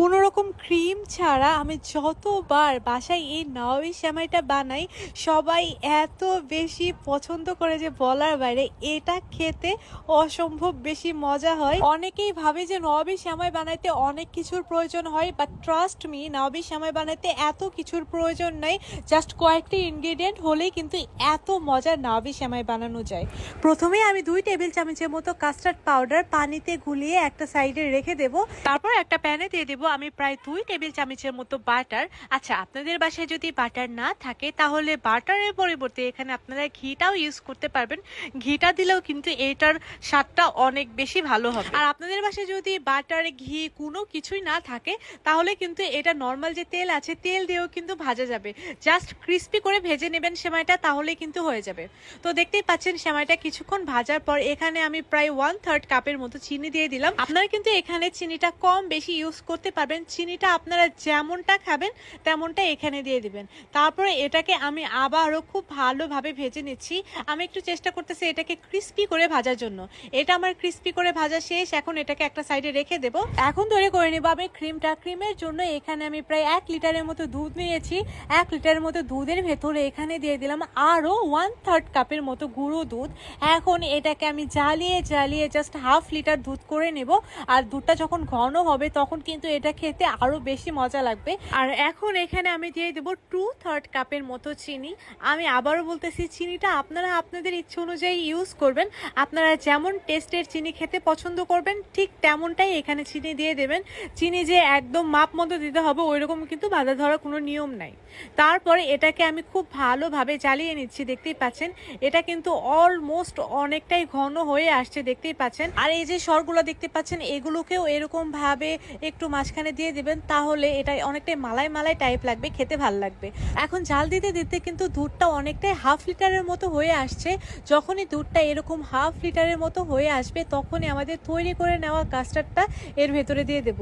কোনো রকম ক্রিম ছাড়া আমি যতবার বাসায় এই নওয়াবি সেমাইটা বানাই সবাই এত বেশি পছন্দ করে যে বলার বাইরে। এটা খেতে অসম্ভব বেশি মজা হয়। অনেকেই ভাবে যে নওয়াবি সেমাই বানাইতে অনেক কিছুর প্রয়োজন হয়, বাট ট্রাস্ট মি, নওয়াবি সেমাই বানাইতে এত কিছুর প্রয়োজন নাই। জাস্ট কয়েকটি ইনগ্রিডিয়েন্ট হলেই কিন্তু এত মজার নওয়াবি সেমাই বানানো যায়। প্রথমে আমি 2 টেবিল চামচের মতো কাস্টার্ড পাউডার পানিতে গুলিয়ে একটা সাইডে রেখে দেব। তারপর একটা প্যানে দিয়ে দেব আমি প্রায় 2 টেবিল চামচের মতো বাটার। আচ্ছা, আপনাদের বাসায় যদি বাটার না থাকে তাহলে বাটারের পরিবর্তে এখানে আপনারা ঘিটাও ইউজ করতে পারবেন। ঘিটা দিলেও কিন্তু এটার স্বাদটা অনেক বেশি ভালো হবে। আর আপনাদের বাসায় যদি বাটার, ঘি কোনো কিছুই না থাকে তাহলে কিন্তু এটা নর্মাল যে তেল আছে তেল দিয়েও কিন্তু ভাজা যাবে। জাস্ট ক্রিস্পি করে ভেজে নেবেন সেমাইটা, তাহলে কিন্তু হয়ে যাবে। তো দেখতেই পাচ্ছেন সেমাইটা কিছুক্ষণ ভাজার পর এখানে আমি প্রায় 1/3 কাপের মতো চিনি দিয়ে দিলাম। আপনারা কিন্তু এখানে চিনিটা কম বেশি ইউজ করতে পারবেন। চিনিটা আপনারা যেমনটা খাবেন তেমনটা এখানে দিয়ে দিবেন। তারপরে এটাকে আমি আবারও খুব ভালোভাবে ভেজে নিচ্ছি। আমি একটু চেষ্টা করতেছি এটাকে ক্রিস্পি করে ভাজার জন্য। এটা আমার ক্রিস্পি করে ভাজা শেষ। এখন এটাকে একটা সাইডে রেখে দেব। এখন তৈরি করে নেব আমি ক্রিমটা। ক্রিমের জন্য এখানে আমি প্রায় 1 লিটারের মতো দুধ নিয়েছি। 1 লিটারের মতো দুধের ভেতরে এখানে দিয়ে দিলাম আরও 1/3 কাপের মতো গুঁড়ো দুধ। এখন এটাকে আমি জ্বালিয়ে জ্বালিয়ে জাস্ট 1/2 লিটার দুধ করে নেব। আর দুধটা যখন ঘন হবে তখন কিন্তু এটা খেতে আরো বেশি মজা লাগবে। আর এখন এখানে আমি দিয়ে দেবো 2/3 কাপের মতো চিনি। আমি আবারও বলতেছি, চিনিটা আপনারা আপনাদের ইচ্ছে অনুযায়ী ইউজ করবেন। আপনারা যেমন টেস্টের চিনি খেতে পছন্দ করবেন ঠিক তেমনটাই এখানে চিনি দিয়ে দেবেন। চিনি যে একদম মাপ মতো দিতে হবে ওইরকম কিন্তু বাধা ধরার কোনো নিয়ম নাই। তারপরে এটাকে আমি খুব ভালোভাবে জ্বালিয়ে নিচ্ছি। দেখতেই পাচ্ছেন এটা কিন্তু অলমোস্ট অনেকটাই ঘন হয়ে আসছে, দেখতেই পাচ্ছেন। আর এই যে সরগুলো দেখতে পাচ্ছেন এগুলোকেও এরকম ভাবে একটু মাঝখানে দিয়ে দিবেন, তাহলে এটা অনেকটাই মালাই মালাই টাইপ লাগবে, খেতে ভাল লাগবে। এখন জাল দিতে দিতে কিন্তু দুধটা অনেকটাই 1/2 লিটারের মতো হয়ে আসছে। যখনই দুধটা এরকম 1/2 লিটারের মতো হয়ে আসবে তখনই আমাদের তৈরি করে নেওয়া কাস্টার্ডটা এর ভেতরে দিয়ে দেব।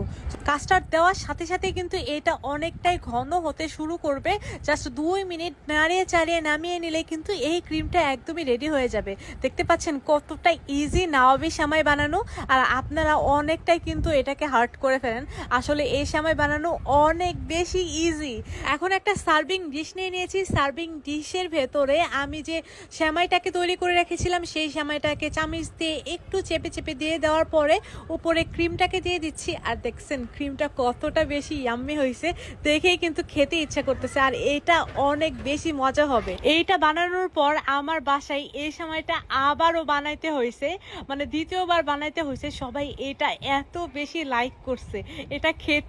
কাস্টার্ড দেওয়ার সাথে সাথে কিন্তু এটা অনেকটাই ঘন হতে শুরু করবে। জাস্ট 2 মিনিট নাড়িয়ে চাড়িয়ে নামিয়ে নিলে কিন্তু এই ক্রিমটা একদমই রেডি হয়ে যাবে। দেখতে পাচ্ছেন কতটা ইজি নওয়াবি সেমাই বানানো। আর আপনারা অনেকটাই কিন্তু এটাকে হার্ড করে ফেলেন। আসলে এই সেমাই বানানো অনেক বেশি ইজি। এখন একটা সার্ভিং ডিশ নিয়ে নিয়েছি। সার্ভিং ডিশের ভেতরে আমি যে সেমাইটাকে তৈরি করে রেখেছিলাম সেই সেমাইটাকে চামচ দিয়ে একটু চেপে চেপে দিয়ে দেওয়ার পরে উপরে ক্রিমটাকে দিয়ে দিচ্ছি। আর দেখছেন ক্রিমটা কতটা বেশি ইয়াম্মি হয়েছে, দেখেই কিন্তু খেতে ইচ্ছা করতেছে। আর এটা অনেক বেশি মজা হবে। এইটা বানানোর পর আমার বাসায় এই সময়টা আবারও বানাইতে হয়েছে, মানে দ্বিতীয়বার বানাইতে হয়েছে। সবাই এটা এত বেশি লাইক করছে, এটা খেতে